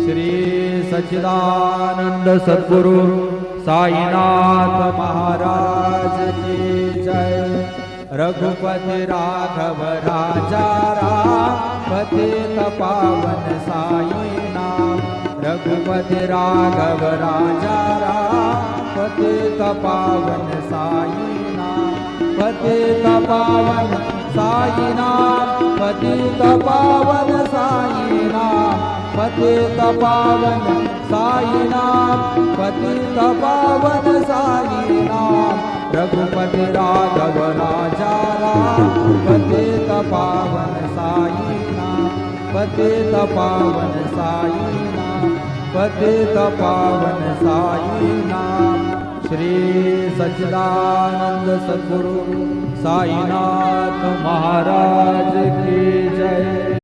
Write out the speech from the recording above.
श्री सच्चिदानंद सद्गुरु साईनाथ महाराज की जय। रघुपति राघव राजा राम पतित पावन साई नाम। रघुपति राघव राजा राम पतित पावन साई नाम। पतित पावन साई नाम। पतित पावन साई नाम। पतित पावन साई नाम। पतित पावन साई नाम। रघुपति राघव राजा राम पतित पावन साई नाम। पतित पावन साई नाम। पतित पावन साई नाम। श्री सच्चिदानंद सद्गुरु साईनाथ महाराज की जय।